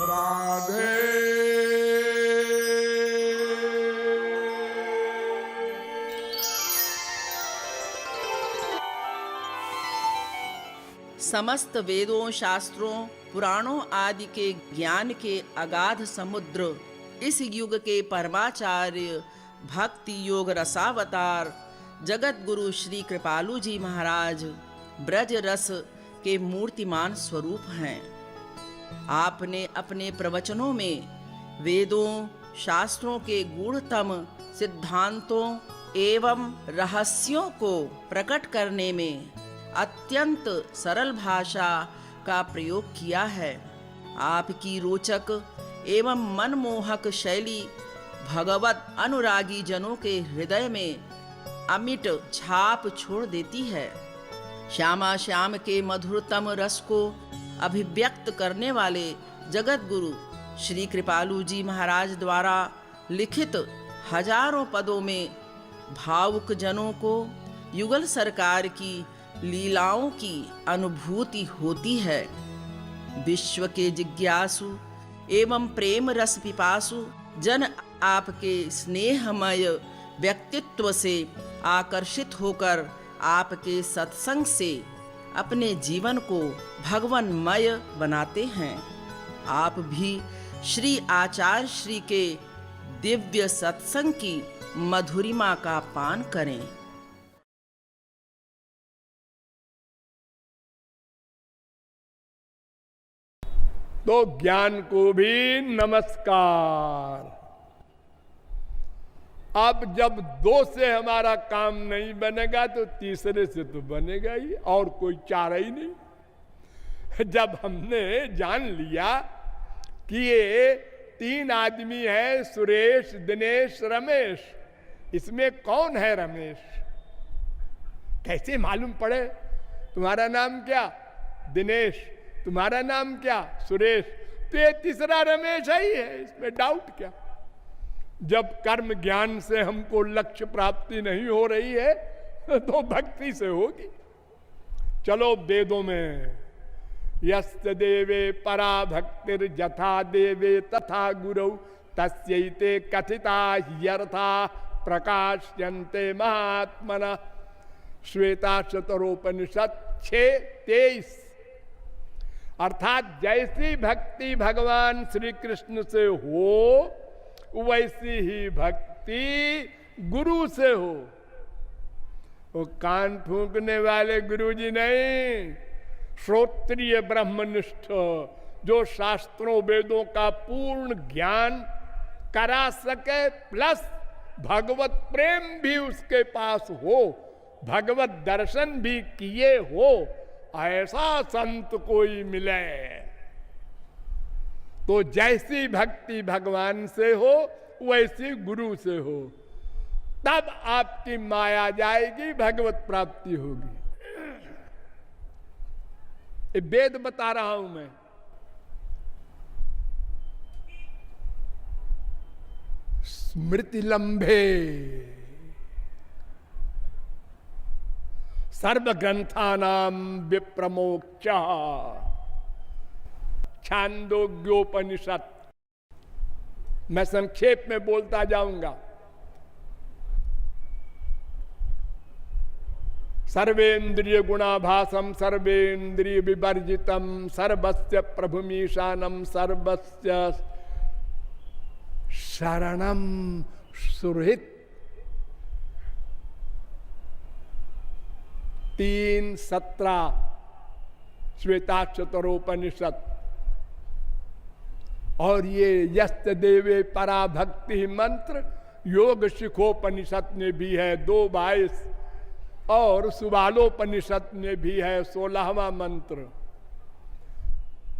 राधे। समस्त वेदों, शास्त्रों, पुराणों आदि के ज्ञान के अगाध समुद्र, इस युग के परमाचार्य, भक्ति योग रसावतार जगत गुरु श्री कृपालु जी महाराज ब्रज रस के मूर्तिमान स्वरूप हैं। आपने अपने प्रवचनों में वेदों, शास्त्रों के गूढ़तम सिद्धांतों एवं रहस्यों को प्रकट करने में अत्यंत सरल भाषा का प्रयोग किया है। आपकी रोचक एवं मनमोहक शैली भगवत अनुरागी जनों के हृदय में अमिट छाप छोड़ देती है। श्यामा श्याम के मधुरतम रस को अभिव्यक्त करने वाले जगत गुरु श्री कृपालु जी महाराज द्वारा लिखित हजारों पदों में भावुक जनों को युगल सरकार की लीलाओं की अनुभूति होती है। विश्व के जिज्ञासु एवं प्रेम रस पिपासु जन आपके स्नेहमय व्यक्तित्व से आकर्षित होकर आपके सत्संग से अपने जीवन को भगवानमय बनाते हैं। आप भी श्री आचार्य श्री के दिव्य सत्संग की मधुरिमा का पान करें। तो ज्ञान को भी नमस्कार। अब जब दो से हमारा काम नहीं बनेगा तो तीसरे से तो बनेगा ही, और कोई चारा ही नहीं। जब हमने जान लिया कि ये तीन आदमी है, सुरेश, दिनेश, रमेश, इसमें कौन है रमेश? कैसे मालूम पड़े? तुम्हारा नाम क्या? दिनेश। तुम्हारा नाम क्या? सुरेश। तो ये तीसरा रमेश ही है, इसमें डाउट क्या? जब कर्म ज्ञान से हमको लक्ष्य प्राप्ति नहीं हो रही है तो भक्ति से होगी। चलो वेदों में यस्य देवे परा भक्तिर जथा देवे तथा गुरौ तस्यैते कथिता ह्यर्था प्रकाश्यन्ते महात्मना। श्वेता शतरोपनिषद 6:23। अर्थात जैसी भक्ति भगवान श्री कृष्ण से हो वैसी ही भक्ति गुरु से हो। वो कान फूंकने वाले गुरुजी नहीं, श्रोत्रिय ब्रह्मनिष्ठ जो शास्त्रों वेदों का पूर्ण ज्ञान करा सके, प्लस भगवत प्रेम भी उसके पास हो, भगवत दर्शन भी किए हो, ऐसा संत कोई मिले तो जैसी भक्ति भगवान से हो वैसी गुरु से हो, तब आपकी माया जाएगी, भगवत प्राप्ति होगी। ये वेद बता रहा हूं मैं। स्मृति लंबे सर्व ग्रंथानाम विप्रमोक्ष छांदोग्योपनिषद। मैं संक्षेप में बोलता जाऊंगा। सर्वेन्द्रिय गुणाभासम सर्वेन्द्रिय विवर्जितम सर्वस्य प्रभुमीशानम सर्वस्य शरणम सुहृत। 3:17 श्वेताक्षतरोपनिषद। और ये यस्त देवे परा भक्ति मंत्र योग शिखोपनिषद में भी है 2:22, और सुबालोपनिषद में भी है 16वां मंत्र।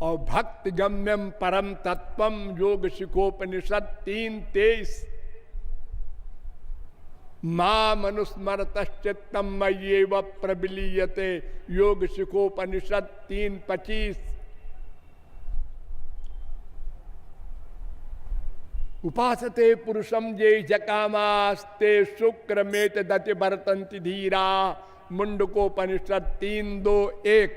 और भक्ति गम्यम परम तत्वम योग शिखोपनिषद 3:23। मां मनुस्मरतश्चित्तम मय्येव प्रविलीयते योग शिखोपनिषद 3:25। उपासते पुरुषम जे जकामास्ते शुक्रमेत दति बरतंति धीरा मुंडकोपनिषद 3:2:1।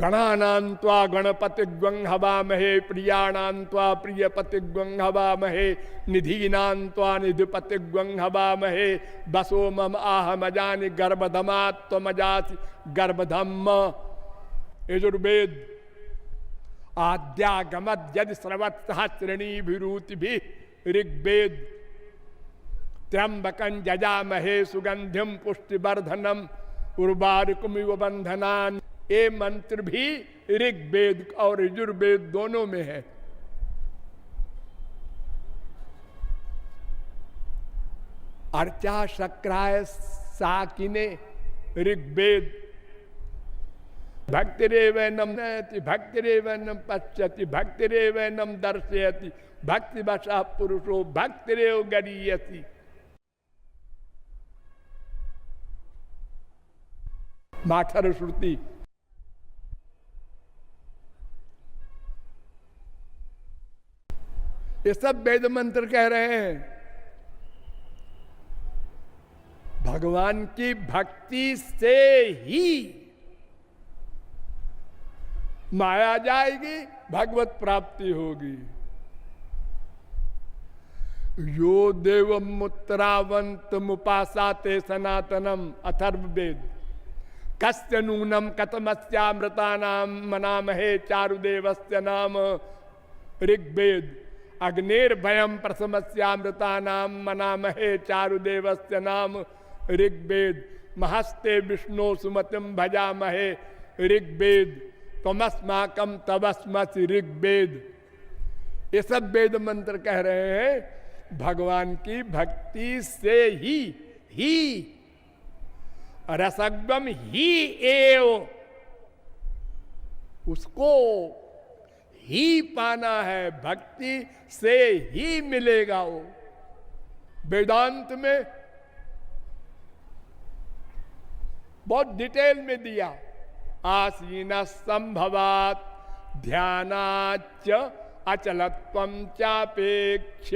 गणानान्त्वा गणपतिग्वं हवामहे, प्रियाणान्त्वा प्रियपतिग्वं हवामहे, निधीनान्त्वा निधिपतिग्वं हवामहे, बसो मम आहमजानि गर्भधमात्वमजासि गर्भधम्म। यजुर्वेद आद्यागमद यदि स्रवत् सहस्रणीभिरूतिभिः। ऋग्वेद त्र्यंबकं यजामहे सुगंधिम पुष्टिवर्धनम उर्वारुकमिव बंधनान। ये मंत्र भी ऋग्वेद और यजुर्वेद दोनों में है। अर्चा शक्राय साकिने ऋग्वेद। भक्तिरेवैनम नयति भक्तिरेवैनम पश्यति भक्तिरेवैनम दर्शयति भक्तिवशः पुरुषो भक्तिरेव गरीयति। माठर श्रुति। ये सब वेद मंत्र कह रहे हैं भगवान की भक्ति से ही माया जाएगी, भगवत प्राप्ति होगी। यो देवम मुत्रावंत मुपासाते सनातनम अथर्ववेद। कस्य नूनम कतमस्यामृतानाम मनामहे चारुदेवस्य नाम। ऋग्वेद अग्निर्भयम प्रथमस्यामृतानाम मनामहे चारुदेवस्य नाम। ऋग्वेद महस्ते विष्णु सुमतिम भजामहे। ऋग्वेद तमस्माकम तवस्मसि। ऋग्वेद। ये सब वेद मंत्र कह रहे हैं भगवान की भक्ति से ही रसगम ही एव, उसको ही पाना है, भक्ति से ही मिलेगा वो। वेदांत में बहुत डिटेल में दिया। आसीन संभवात ध्यानाच अचलत्वं चापेक्ष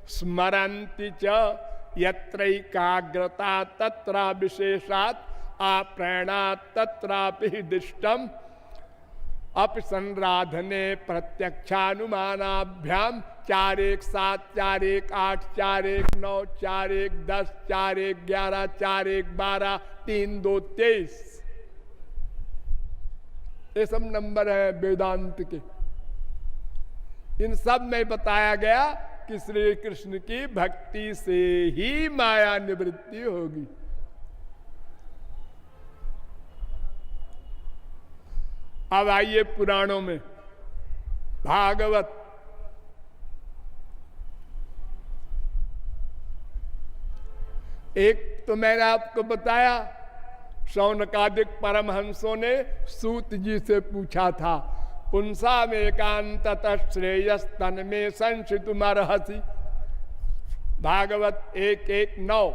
स्मरन्ति च यत्रैकाग्रता तत्रा विशेषात् आप्राणात् तत्रापि दिष्टम अपि संराधने प्रत्यक्षानुमानाभ्याम 4 1 7 4 1 8 4 1 9 4 1 10 4 1 11 4 1 12 3 2 23। ये सब नंबर है वेदांत के। इन सब में बताया गया कि श्री कृष्ण की भक्ति से ही माया निवृत्ति होगी। अब आइए पुराणों में। भागवत एक तो मैंने आपको बताया, शौनकादिक परमहंसों ने सूत जी से पूछा था, पुंसा में एकांतत श्रेयस तन में संशितुमर्हसि। भागवत 1:1-9।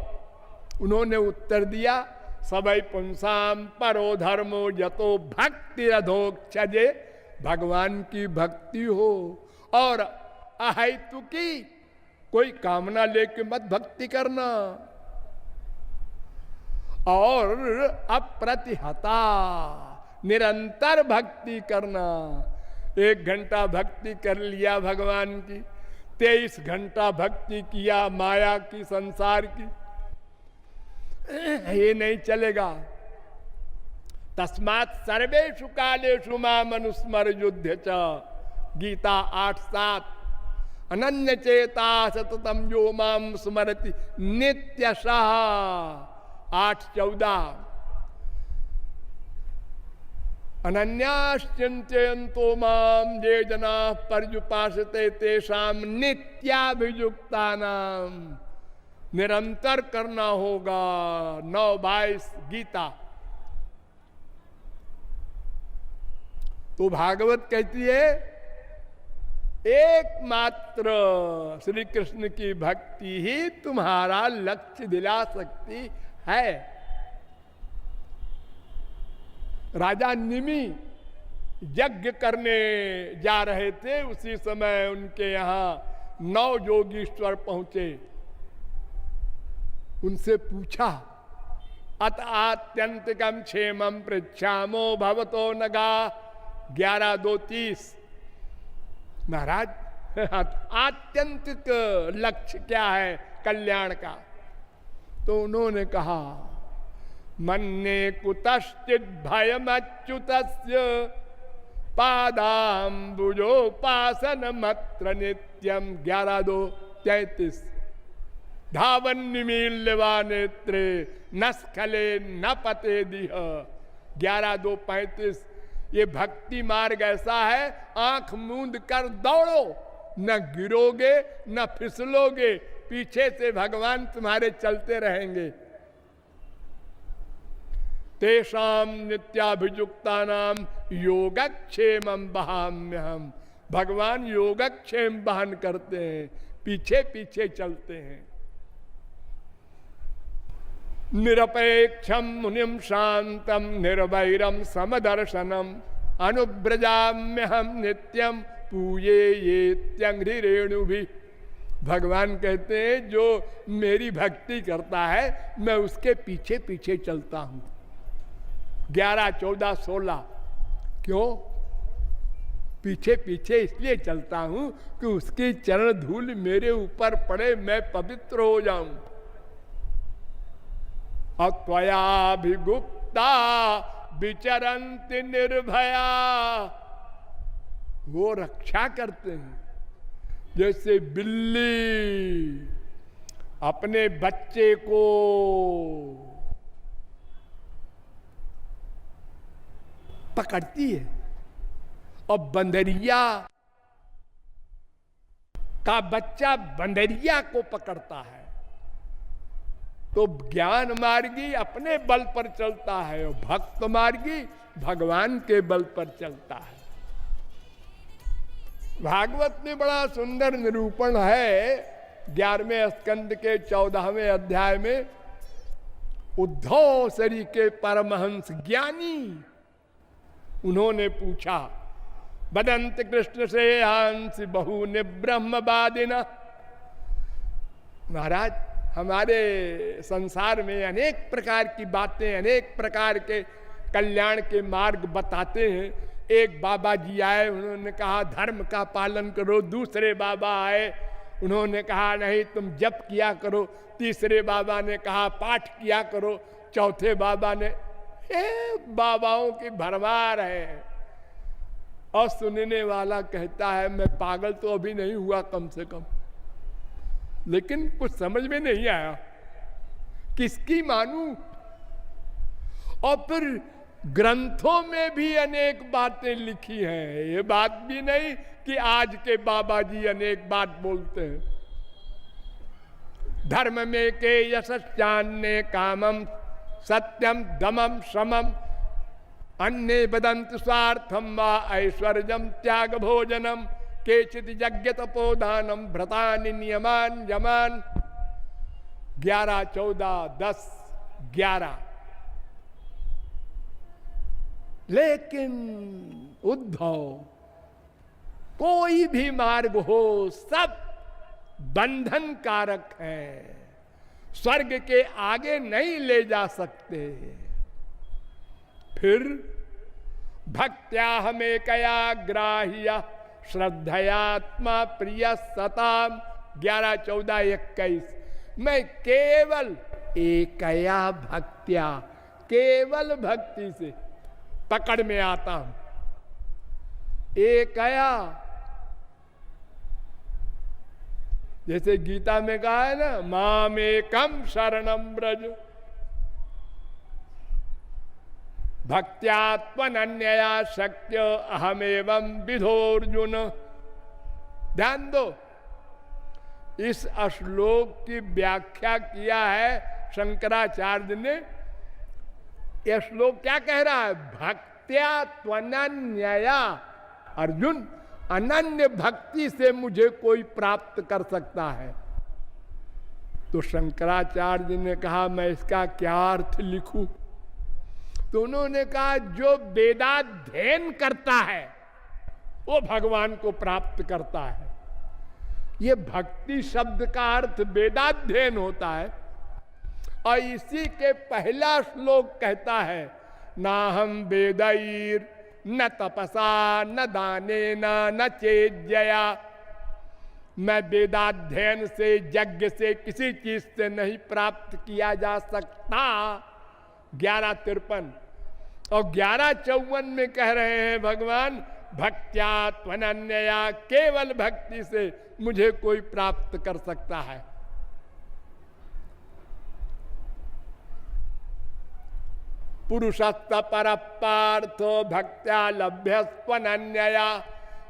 उन्होंने उत्तर दिया, सबै पुंसाम परो धर्मो यतो भक्ति रधोक्षजे। भगवान की भक्ति हो और अहेतु की कोई कामना लेके मत भक्ति करना, और अप्रतिहता निरंतर भक्ति करना। 1 घंटा भक्ति कर लिया भगवान की, 23 घंटा भक्ति किया माया की, संसार की, ये नहीं चलेगा। तस्मात् सर्वेषु कालेषु माम अनुस्मर युद्ध च। गीता 8:7। अनन्य चेता सततम यो माम स्मरति नित्यशः। 8:14। अनन्याश्चिन्तयन्तो माम ये जनाः पर्युपासते तेषां नित्याभियुक्तानां। निरंतर करना होगा। 9:22 गीता। तो भागवत कहती है एकमात्र श्री कृष्ण की भक्ति ही तुम्हारा लक्ष्य दिला सकती है। राजा निमि यज्ञ करने जा रहे थे, उसी समय उनके यहाँ 9 योगीश्वर पहुंचे। उनसे पूछा, अत आत्यंतिकम क्षेमम पृच्छामो भवतो नगा 11:2:30। महाराज आत्यंतिक लक्ष्य क्या है कल्याण का? तो उन्होंने कहा मन्ये कुतश्चित भयमच्युतस्य पादाम्बुजोपासन मत्र नित्यम। 11:2:33। धावन निमील्यवा नेत्रे न स्खले न पते दिह। 11:2:35। ये भक्ति मार्ग ऐसा है, आंख मूंद कर दौड़ो, न गिरोगे न फिसलोगे, पीछे से भगवान तुम्हारे चलते रहेंगे। तेषाम नित्याभियुक्तानाम योगक्षेमं बहाम्यहम्। भगवान योगक्षेम बहन करते हैं, पीछे पीछे चलते हैं। निरपेक्षम मुनिम शांतम निर्वैरम समदर्शनम अनुव्रजाम्यहम नित्यम पूये ये त्यंघ्रि रेणु भी। भगवान कहते हैं जो मेरी भक्ति करता है मैं उसके पीछे पीछे चलता हूं। 11, 14, 16। क्यों पीछे पीछे? इसलिए चलता हूं कि उसकी चरण धूल मेरे ऊपर पड़े, मैं पवित्र हो जाऊं। अत्वयाभिगुप्ता विचरन्ति निर्भया। वो रक्षा करते हैं जैसे बिल्ली अपने बच्चे को पकड़ती है और बंदरिया का बच्चा बंदरिया को पकड़ता है। तो ज्ञान मार्गी अपने बल पर चलता है और भक्त मार्गी भगवान के बल पर चलता है। भागवत में बड़ा सुंदर निरूपण है 11वें स्कंद के 14वें अध्याय में। उद्धव सरी के परमहंस ज्ञानी उन्होंने पूछा बदंत कृष्ण से हंस बहु ने ब्रह्मवादिना। महाराज हमारे संसार में अनेक प्रकार की बातें, अनेक प्रकार के कल्याण के मार्ग बताते हैं। एक बाबा जी आए, उन्होंने कहा धर्म का पालन करो। दूसरे बाबा आए, उन्होंने कहा नहीं तुम जप किया करो। तीसरे बाबा ने कहा पाठ किया करो। चौथे बाबा ने बाबाओं की भरमार है। और सुनने वाला कहता है मैं पागल तो अभी नहीं हुआ कम से कम, लेकिन कुछ समझ में नहीं आया किसकी मानूं। और फिर ग्रंथों में भी अनेक बातें लिखी हैं। ये बात भी नहीं कि आज के बाबा जी अनेक बात बोलते हैं। धर्म में के यशस्यान्ने कामम सत्यम दमम श्रमम अन्ये बदंत स्वार्थम वा ऐश्वर्यम त्याग भोजनम केचित यज्ञ तपोदानम भ्रतानि नियमान यमान। 11, 14, 10, 11। लेकिन उद्धव कोई भी मार्ग हो सब बंधन कारक है, स्वर्ग के आगे नहीं ले जा सकते। फिर भक्त्या हमें कया ग्राह्य श्रद्धयात्मा प्रिय सताम। 11, 14, 21। मैं केवल एकया भक्त्या, केवल भक्ति से पकड़ में आता हूं। एकया, जैसे गीता में कहा है ना माम एकम शरणम ब्रज भक्त्यात्मनन्यया शक्य अहमेवं विधोर्जुन। ध्यान दो, इस श्लोक की व्याख्या किया है शंकराचार्य ने। यह श्लोक क्या कह रहा है? भक्त्या त्वनन्यया, अर्जुन अनन्य भक्ति से मुझे कोई प्राप्त कर सकता है। तो शंकराचार्य ने कहा मैं इसका क्या अर्थ लिखूं? तो उन्होंने कहा जो वेदाध्ययन करता है वो भगवान को प्राप्त करता है। ये भक्ति शब्द का अर्थ वेदाध्ययन होता है। और इसी के पहला श्लोक कहता है ना हम वेदैर न तपसा न दानेन न चेज्जया। मैं वेदाध्ययन से, यज्ञ से, किसी चीज से नहीं प्राप्त किया जा सकता। 11:53 और 11:54 में कह रहे हैं भगवान, भक्त्या त्वनन्यया, केवल भक्ति से मुझे कोई प्राप्त कर सकता है। पुरुषस्थ पर पार्थो भक्त्या लभ्य त्वनन्यया,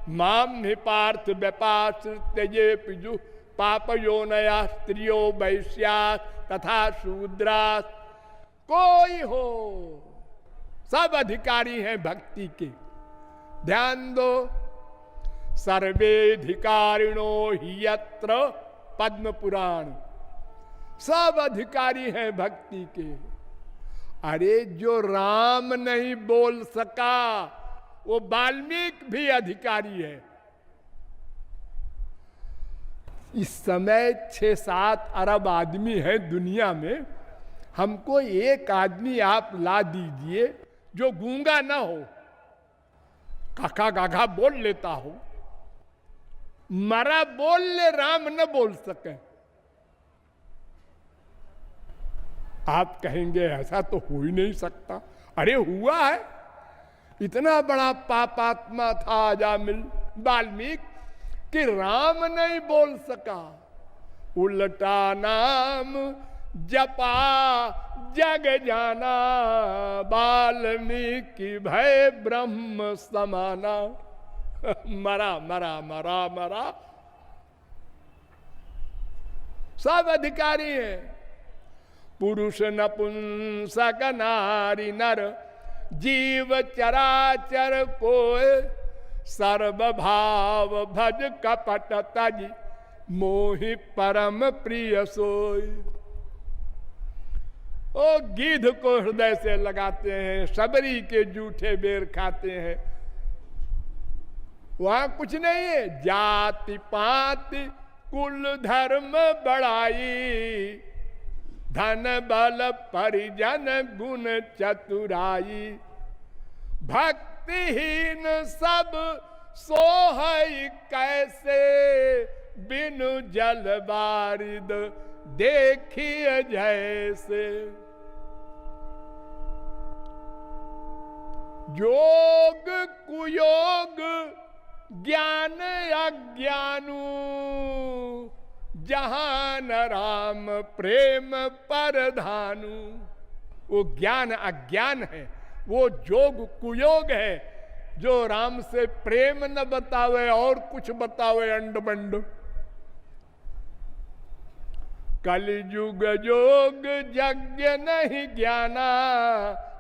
माम ही पार्थ व्यपाश्रित्य पिजु पापयोनया स्त्रियो वैश्या तथा शूद्रास। कोई हो, सब अधिकारी हैं भक्ति के। ध्यान दो, सर्वेधिकारिणो हि यत्र पद्म पुराण, सब अधिकारी हैं भक्ति के। अरे जो राम नहीं बोल सका वो वाल्मीकि भी अधिकारी है। इस समय 6-7 अरब आदमी है दुनिया में, हमको एक आदमी आप ला दीजिए जो गूंगा ना हो, काका गाघा बोल लेता हो, मरा बोल ले, राम न बोल सके। आप कहेंगे ऐसा तो हो ही नहीं सकता। अरे हुआ है, इतना बड़ा पापात्मा था अजामिल वाल्मीकि कि राम नहीं बोल सका। उल्टा नाम जपा जग जाना, वाल्मीकि भय ब्रह्म समाना। मरा मरा मरा मरा, सब अधिकारी हैं। पुरुष नपुंसक नारी नर जीव चराचर कोय, सर्वभाव भज कपट तज मोहि परम प्रिय सोय। ओ गिद्ध को हृदय से लगाते हैं, सबरी के जूठे बेर खाते हैं। वहां कुछ नहीं है, जाति पाति कुल धर्म बड़ाई, धन बल परिजन गुण चतुराई। भक्तिहीन सब सोहई कैसे, बिनु जल बारिद देखिए जैसे। योग कुयोग ज्ञान अज्ञानू, जहान राम प्रेम परधानु। वो ज्ञान अज्ञान है, वो जोग कुयोग है जो राम से प्रेम न बतावे और कुछ बतावे अंड बंड। कलयुग जोग यज्ञ नहीं ज्ञाना,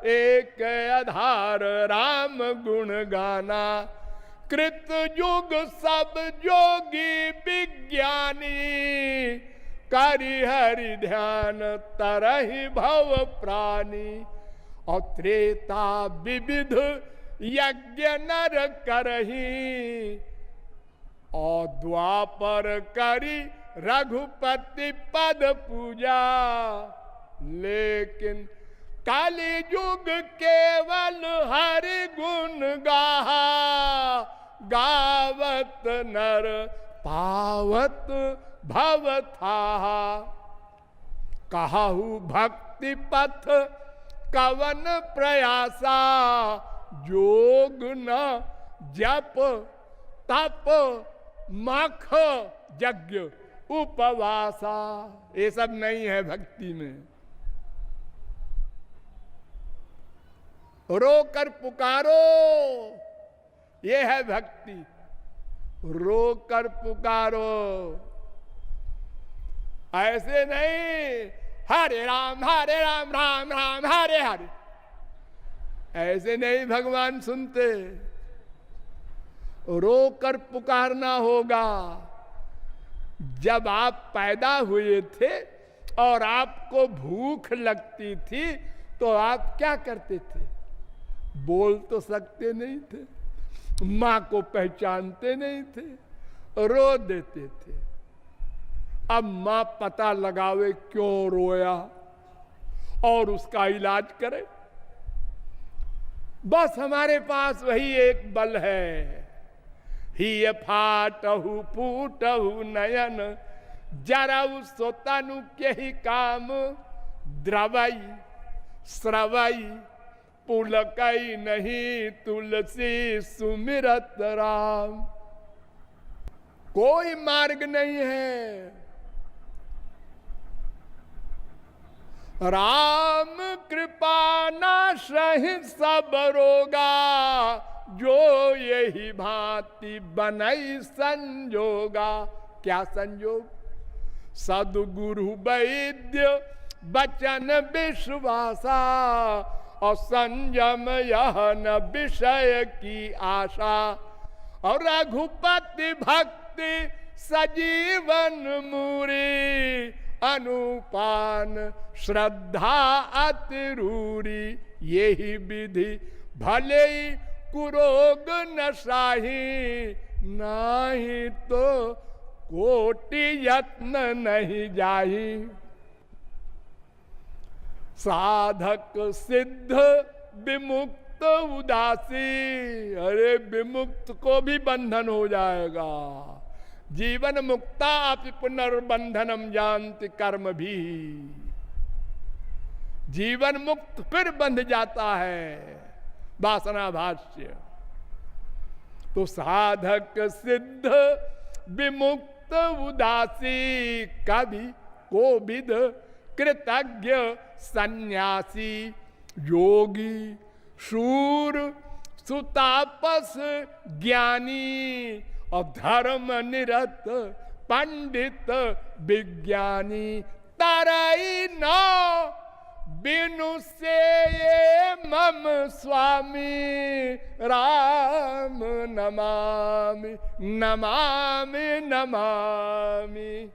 एक आधार राम गुण गाना। कृत युग सब जोगी विज्ञानी, करि हरि ध्यान तरहि भव प्राणी। और त्रेता विविध यज्ञ नर करही, और द्वापर करी रघुपति पद पूजा। लेकिन काली युग केवल हरि गुण गाहा, गावत नर पावत भव थाहा। कहु भक्ति पथ कवन प्रयासा, जोग न जप तप मख यज्ञ उपवासा। ये सब नहीं है भक्ति में। रो कर पुकारो, ये है भक्ति। रो कर पुकारो, ऐसे नहीं हरे राम राम राम हरे हरे, ऐसे नहीं भगवान सुनते। रो कर पुकारना होगा। जब आप पैदा हुए थे और आपको भूख लगती थी तो आप क्या करते थे? बोल तो सकते नहीं थे, मां को पहचानते नहीं थे, रो देते थे। अब मां पता लगावे क्यों रोया और उसका इलाज करे। बस हमारे पास वही एक बल है। ही फाटहु फूटहु नयन जरऊ सोतनु के ही काम, द्रवई श्रवई पुलकई नहीं तुलसी सुमिरत राम। कोई मार्ग नहीं है। राम कृपा नाशहि सब रोगा, जो यही भांति बनई संजोगा। क्या संजोग? सदगुरु वैद्य बचन विश्वासा, और संयम यह न विषय की आशा। और रघुपति भक्ति सजीवन मूरी, अनुपान श्रद्धा अतिरूरी। यही विधि भले कुरोग न साही, नाही तो कोटि यत्न नहीं जाही। साधक सिद्ध विमुक्त उदासी, अरे विमुक्त को भी बंधन हो जाएगा। जीवन मुक्ता अपि पुनर्बंधनम जानति कर्म भी। जीवन मुक्त फिर बंध जाता है। वासना भाष्य। तो साधक सिद्ध विमुक्त उदासी, कवि कोविद कृतज्ञ सन्यासी, योगी शूर सुतापस ज्ञानी, और धर्म निरत पंडित विज्ञानी। तरई नौ बिनु से ये मम स्वामी, राम नमामि नमामि नमामि।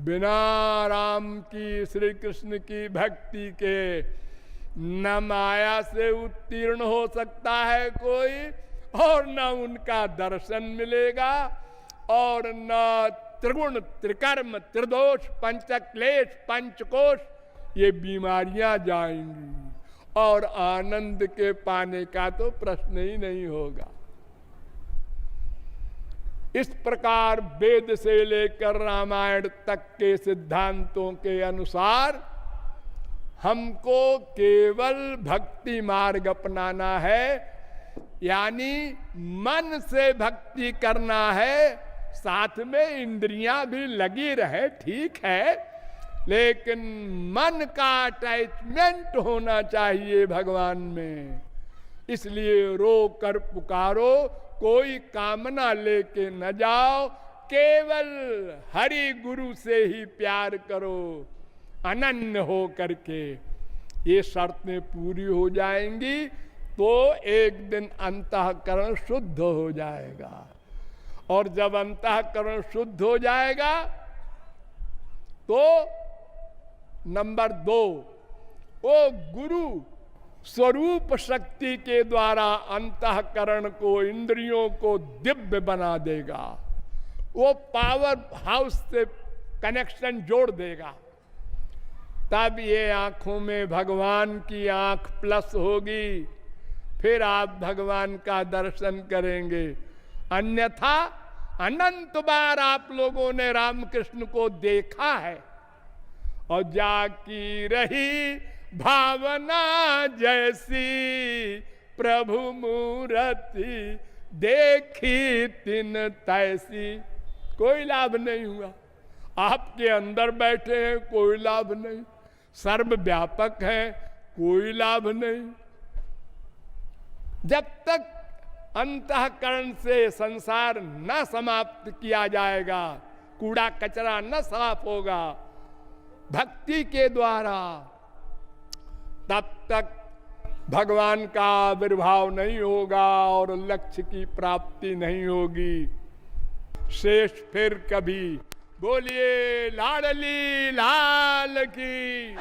बिना राम की, श्री कृष्ण की भक्ति के न माया से उत्तीर्ण हो सकता है कोई, और न उनका दर्शन मिलेगा, और न त्रिगुण त्रिकर्म त्रिदोष पंचक्लेश पंचकोश ये बीमारियां जाएंगी, और आनंद के पाने का तो प्रश्न ही नहीं होगा। इस प्रकार वेद से लेकर रामायण तक के सिद्धांतों के अनुसार हमको केवल भक्ति मार्ग अपनाना है, यानी मन से भक्ति करना है। साथ में इंद्रियां भी लगी रहे, ठीक है, लेकिन मन का अटैचमेंट होना चाहिए भगवान में। इसलिए रो कर पुकारो, कोई कामना लेके न जाओ, केवल हरि गुरु से ही प्यार करो अनन्य हो करके। ये शर्तें पूरी हो जाएंगी तो एक दिन अंतःकरण शुद्ध हो जाएगा, और जब अंतःकरण शुद्ध हो जाएगा तो नंबर 2, वो गुरु स्वरूप शक्ति के द्वारा अंतःकरण को, इंद्रियों को दिव्य बना देगा। वो पावर हाउस से कनेक्शन जोड़ देगा। तब ये आंखों में भगवान की आंख प्लस होगी, फिर आप भगवान का दर्शन करेंगे। अन्यथा अनंत बार आप लोगों ने रामकृष्ण को देखा है, और जाकी रही भावना जैसी, प्रभु मूर्ति देखी तिन तैसी। कोई लाभ नहीं हुआ। आपके अंदर बैठे हैं, कोई लाभ नहीं। सर्वव्यापक है, कोई लाभ नहीं। जब तक अंतःकरण से संसार न समाप्त किया जाएगा, कूड़ा कचरा न साफ होगा भक्ति के द्वारा, तब तक भगवान का आविर्भाव नहीं होगा और लक्ष्य की प्राप्ति नहीं होगी। शेष फिर कभी। बोलिए लाडली लाल की।